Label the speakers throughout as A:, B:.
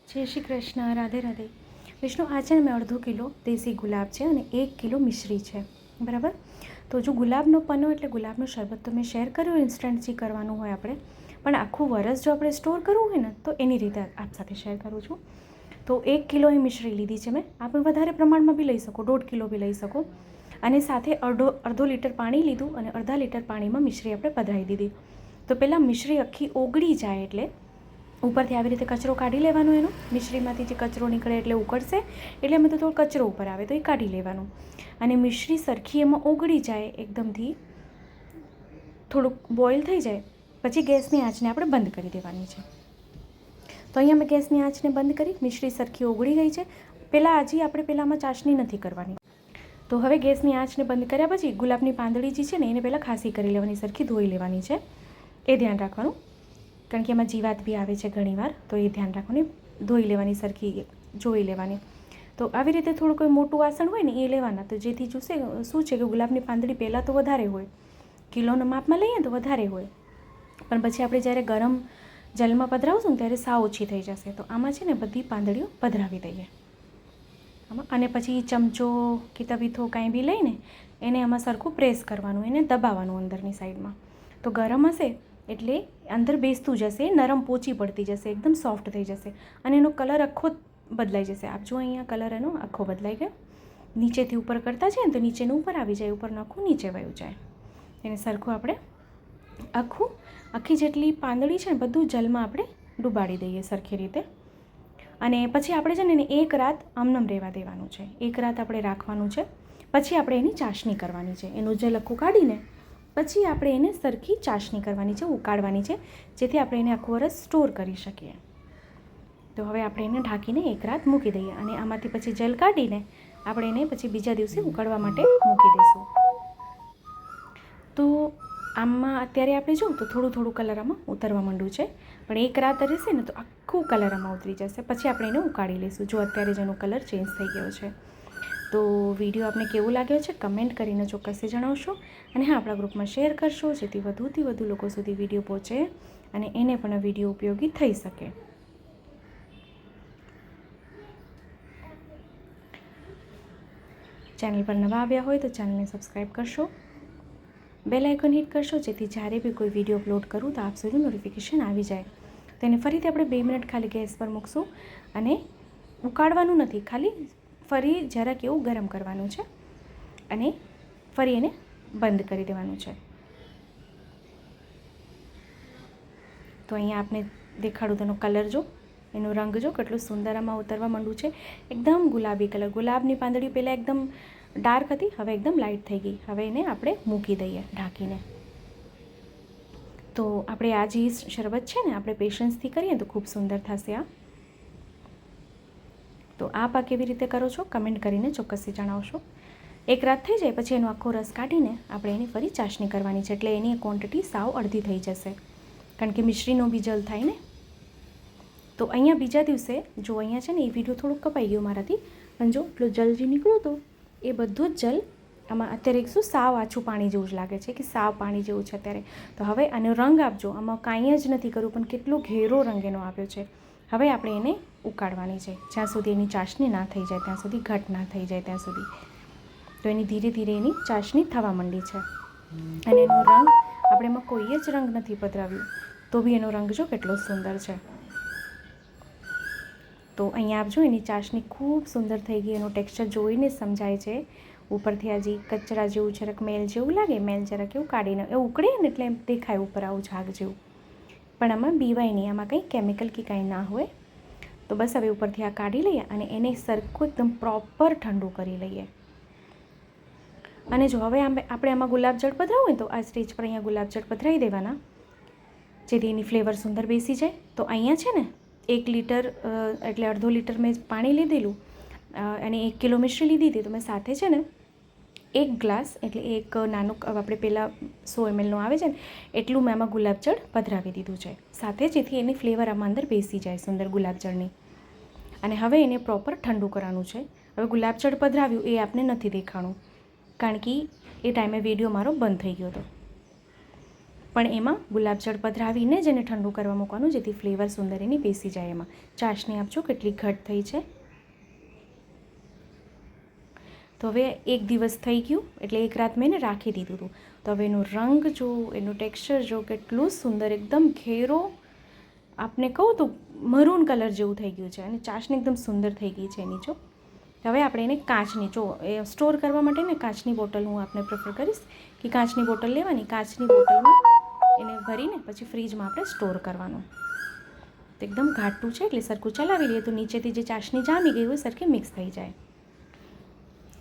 A: જય શ્રી કૃષ્ણ, રાધે રાધે. વિષ્ણુ, આ છે ને મેં અડધો કિલો દેશી ગુલાબ છે અને 1 કિલો મિશ્રી છે, બરાબર. તો જો ગુલાબનો પન્નો એટલે ગુલાબનો શરબત તો મેં શેર કર્યું ઇન્સ્ટન્ટ જે કરવાનું હોય આપણે, પણ આખું વરસ જો આપણે સ્ટોર કરવું હોય ને તો એની રીતે આપ સાથે શેર કરું છું. તો 1 કિલો એ મિશ્રી લીધી છે મેં. આપણે વધારે પ્રમાણમાં બી લઈ શકો, 1.5 કિલો બી લઈ શકો. અને સાથે અડધો લીટર પાણી લીધું અને અડધા લીટર પાણીમાં મિશ્રી આપણે પધરાવી દીધી. તો પહેલાં મિશ્રી આખી ઓગળી જાય એટલે ઉપરથી આવી રીતે કચરો કાઢી લેવાનો. એનો મિશ્રીમાંથી જે કચરો નીકળે એટલે ઉકળશે એટલે અમે તો થોડો કચરો ઉપર આવે તો એ કાઢી લેવાનું. અને મિશ્રી સરખી એમાં ઓગળી જાય, એકદમથી થોડુંક બોઇલ થઈ જાય પછી ગેસની આંચને આપણે બંધ કરી દેવાની છે. તો અહીંયા મેં ગેસની આંચને બંધ કરી, મિશ્રી સરખી ઓગળી ગઈ છે. આપણે પહેલાંમાં ચાસણી નથી કરવાની. તો હવે ગેસની આંચને બંધ કર્યા પછી ગુલાબની પાંદડી જે છે ને એને પહેલાં ખાસી કરી લેવાની, સરખી ધોઈ લેવાની છે. એ ધ્યાન રાખવાનું, કારણ કે એમાં જીવાત બી આવે છે ઘણીવાર, તો એ ધ્યાન રાખવાની. ધોઈ લેવાની, સરખી જોઈ લેવાની. તો આવી રીતે થોડું કોઈ મોટું વાસણ હોય ને એ લેવાના, તો જેથી શું છે કે ગુલાબની પાંદડી પહેલાં તો વધારે હોય, કિલોના માપમાં લઈએ તો વધારે હોય, પણ પછી આપણે જ્યારે ગરમ જલમાં પધરાવશું ને ત્યારે સાવ ઓછી થઈ જશે. તો આમાં છે ને બધી પાંદડીઓ પધરાવી દઈએ આમાં, અને પછી ચમચો કે તવીથો કાંઈ બી લઈને એને આમાં સરખું પ્રેસ કરવાનું, એને દબાવવાનું અંદરની સાઈડમાં. તો ગરમ હશે એટલે અંદર બેસતું જશે, નરમ પોચી પડતી જશે, એકદમ સોફ્ટ થઈ જશે અને એનો કલર આખો બદલાઈ જશે. આપ જો અહીંયા કલર એનો આખો બદલાઈ ગયો. નીચેથી ઉપર કરતા છે ને તો નીચેનું ઉપર આવી જાય, ઉપર નાખું નીચે વયું જાય. એને સરખું આપણે આખી જેટલી પાંદડી છે ને બધું જલમાં આપણે ડૂબાડી દઈએ સરખી રીતે. અને પછી આપણે છે ને એને 1 રાત આમનમ રહેવા દેવાનું છે. 1 રાત આપણે રાખવાનું છે. પછી આપણે એની ચાસણી કરવાની છે. એનું જલ આખું કાઢીને પછી આપણે એને સરખી ચાસણી કરવાની છે, ઉકાળવાની છે, જેથી આપણે એને આખું વરસ સ્ટોર કરી શકીએ. તો હવે આપણે એને ઢાંકીને 1 રાત મૂકી દઈએ અને આમાંથી પછી જલ કાઢીને આપણે એને પછી બીજા દિવસે ઉકાળવા માટે મૂકી દઈશું. તો આમાં અત્યારે આપણે જોઉં તો થોડું કલર આમાં ઉતરવા માંડ્યું છે, પણ 1 રાત રહેશે ને તો આખું કલર આમાં ઉતરી જશે. પછી આપણે એને ઉકાળી લઈશું. જો અત્યારે જ એનો કલર ચેન્જ થઈ ગયો છે. તો વિડીયો આપને કેવો લાગ્યો છે કમેન્ટ કરીને ચોક્કસથી જણાવશો. અને હા, આપણા ગ્રુપમાં શેર કરશો જેથી વધુથી વધુ લોકો સુધી વિડીયો પહોંચે અને એને પણ વિડીયો ઉપયોગી થઈ શકે. ચેનલ પર નવા આવ્યા હોય તો ચેનલને સબસ્ક્રાઈબ કરશો, બેલ આઇકન હિટ કરશો જેથી જ્યારે બી કોઈ વિડીયો અપલોડ કરું તો આપ સુધી નોટિફિકેશન આવી જાય. તેને ફરીથી આપણે 2 મિનિટ ખાલી ગેસ પર મૂકશું અને ઉકાળવાનું નથી, ખાલી ફરી જરાક એવું ગરમ કરવાનું છે અને ફરી એને બંધ કરી દેવાનું છે. તો અહીંયા આપને દેખાડું તેનો કલર જો, એનો રંગ જો કેટલું સુંદર આમાં ઉતરવા માંડ્યું છે. એકદમ ગુલાબી કલર. ગુલાબની પાંદડી પહેલાં એકદમ ડાર્ક હતી, હવે એકદમ લાઇટ થઈ ગઈ. હવે એને આપણે મૂકી દઈએ ઢાંકીને. તો આપણે આ જે શરબત છે ને આપણે પેશન્સથી કરીએ તો ખૂબ સુંદર થશે આ. તો આપ આ કેવી રીતે કરો છો કમેન્ટ કરીને ચોક્કસથી જણાવશો. 1 રાત થઈ જાય પછી એનો આખો રસ કાઢીને આપણે એની ફરી ચાસણી કરવાની છે, એટલે એની ક્વોન્ટિટી સાવ અડધી થઈ જશે, કારણ કે મિશ્રીનો બી જલ થાય ને. તો અહીંયા બીજા દિવસે જો અહીંયા છે ને એ વિડીયો થોડુંક કપાઈ ગયો મારાથી, પણ જો એટલો જલ જે નીકળ્યો હતો એ બધું જ જલ આમાં અત્યારે સાવ આછું પાણી જેવું જ લાગે છે, કે સાવ પાણી જેવું છે અત્યારે. તો હવે આનો રંગ આપજો, આમાં કાંઈ જ નથી કર્યું પણ કેટલો ઘેરો રંગ એનો આવ્યો છે. હવે આપણે એને ઉકાળવાની છે જ્યાં સુધી એની ચાસણી ના થઈ જાય, ત્યાં સુધી ઘટ ના થઈ જાય ત્યાં સુધી. તો એની ધીરે ધીરે એની ચાસણી થવા માંડી છે અને એનો રંગ આપણે એમાં કોઈ જ રંગ નથી પધરાવ્યું તો બી એનો રંગ જો કેટલો સુંદર છે. તો અહીંયા આપજો એની ચાસણી ખૂબ સુંદર થઈ ગઈ. એનું ટેક્સચર જોઈને સમજાય છે. ઉપરથી હજી કચરા જેવું જરાક મેલ જેવું લાગે, મેલ જરાક એવું કાઢીને એ ઉકળે ને એટલે એમ દેખાય ઉપર આવું ઝાગ જેવું, પણ આમાં બીવાય નહીં, આમાં કંઈ કેમિકલ કે કાંઈ ના હોય. તો બસ હવે ઉપરથી આ કાઢી લઈએ અને એને સરખું એકદમ પ્રોપર ઠંડુ કરી લઈએ. અને જો હવે આપણે આમાં ગુલાબજળ પધરાવું હોય તો આ સ્ટેજ પર અહીંયા ગુલાબજળ પધરાવી દેવાના, જેથી એની ફ્લેવર સુંદર બેસી જાય. તો અહીંયા છે ને 1 લીટર એટલે અડધો લીટર મેં પાણી લીધેલું અને 1 કિલો મિશ્રી લીધી હતી. તો મેં સાથે છે ને 1 ગ્લાસ એટલે એક નાનું આપણે પહેલાં 100 ml આવે છે ને એટલું મેં આમાં ગુલાબજળ પધરાવી દીધું છે સાથે, જેથી એની ફ્લેવર આમાં અંદર બેસી જાય સુંદર ગુલાબજળની. અને હવે એને પ્રોપર ઠંડુ કરવાનું છે. હવે ગુલાબજળ પધરાવ્યું એ આપને નથી દેખાણું, કારણ કે એ ટાઈમે વિડીયો મારો બંધ થઈ ગયો હતો. પણ એમાં ગુલાબજળ પધરાવીને જ એને ઠંડુ કરવા મૂકવાનું, જેથી ફ્લેવર સુંદર એની બેસી જાય એમાં. ચાસણી આપજો કેટલી ઘટ થઈ છે. તો હવે એક દિવસ થઈ ગયું, એટલે એક રાત મેં એને રાખી દીધું હતું. તો હવે એનો રંગ જો, એનું ટેક્સચર જો, કેટલું સુંદર, એકદમ ઘેરો, આપને કહું તો મરૂન કલર જેવું થઈ ગયું છે, અને ચાસણી એકદમ સુંદર થઈ ગઈ છે એની જો. હવે આપણે એને કાચની, જો એ સ્ટોર કરવા માટે ને કાચની બોટલ હું આપને પ્રેફર કરીશ કે કાચની બોટલ લેવાની, કાચની બોટલમાં એને ભરીને પછી ફ્રીજમાં આપણે સ્ટોર કરવાનું. તો એકદમ ઘાટું છે એટલે સરખું ચલાવી લઈએ તો નીચેથી જે ચાસણી જામી ગઈ હોય સરખી મિક્સ થઈ જાય.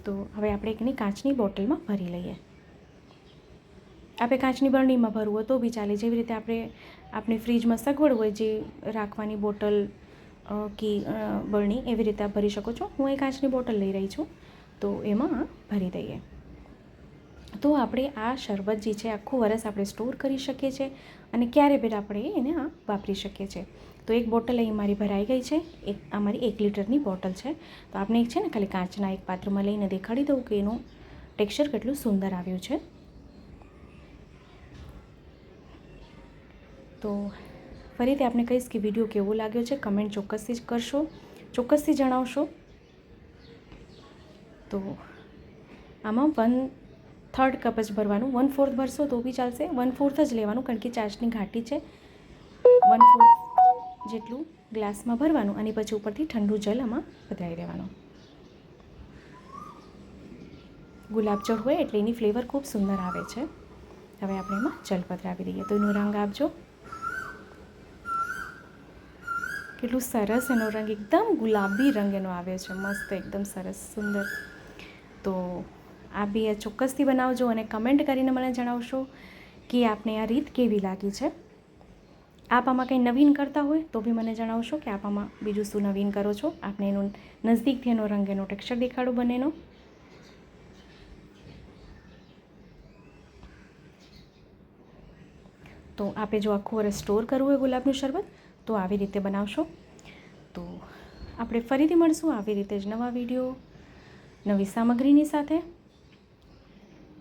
A: તો હવે આપણે એકની કાચની બોટલમાં ભરી લઈએ. આપણે કાચની બરણીમાં ભરવું હોય તો બી ચાલે, જેવી રીતે આપણી ફ્રીજમાં સગવડ હોય જે રાખવાની બોટલ કે બરણી, એવી રીતે આપ ભરી શકો છો. હું એ કાચની બોટલ લઈ રહી છું, તો એમાં ભરી દઈએ. તો આપણે આ શરબત જે છે આખું વરસ આપણે સ્ટોર કરી શકીએ છીએ અને ક્યારે પણ આપણે એને વાપરી શકીએ છીએ. તો એક બોટલ અહીં મારી ભરાઈ ગઈ છે, આ મારી 1 લીટરની બોટલ છે. તો આપણે એક છે ને ખાલી કાચના એક પાત્રમાં લઈને દેખાડી દઉં કે એનું ટેક્સચર કેટલું સુંદર આવ્યું છે. તો ફરીથી આપણે કહીશ કે વિડીયો કેવો લાગ્યો છે કમેન્ટ ચોક્કસથી જ કરશો, ચોક્કસથી જણાવશો. તો આમાં 1/3 કપ જ ભરવાનું, 1/4 ભરશો તો બી ચાલશે, 1/4 જ લેવાનું કારણ કે ચાસણી ઘાટી છે. 1/4 જેટલું ગ્લાસમાં ભરવાનું અને પછી ઉપરથી ઠંડુ જલ આમાં પધરાવી દેવાનું. ગુલાબજળ હોય એટલે એની ફ્લેવર ખૂબ સુંદર આવે છે. હવે આપણે એમાં જલ પધરાવી દઈએ. તો એનો રંગ આપજો, કેટલું સરસ એનો રંગ, એકદમ ગુલાબી રંગ એનો આવે છે, મસ્ત, એકદમ સરસ સુંદર. તો આ બી ચોક્કસથી બનાવજો અને કમેન્ટ કરીને મને જણાવશો કે આપને આ રીત કેવી લાગી છે. આપ આમાં કંઈ નવીન કરતા હોય તો બી મને જણાવશો કે આપ આમાં બીજું શું નવીન કરો છો. આપને એનો નજદીકથી એનો રંગ, એનો ટેક્સચર દેખાડો બંનેનો. તો આપે જો આખું વરસ સ્ટોર કરવું હોય ગુલાબનું શરબત તો આવી રીતે બનાવશો. તો આપણે ફરીથી મળશું આવી રીતે જ નવા વિડીયો, નવી સામગ્રીની સાથે.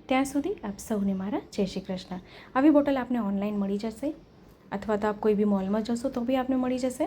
A: ત્યાં સુધી આપ સૌને મારા જય શ્રી કૃષ્ણ. આવી બોટલ આપને ઓનલાઈન મળી જશે, અથવા તો આપ કોઈ બી મોલમાં જશો તો બી આપને મળી જશે.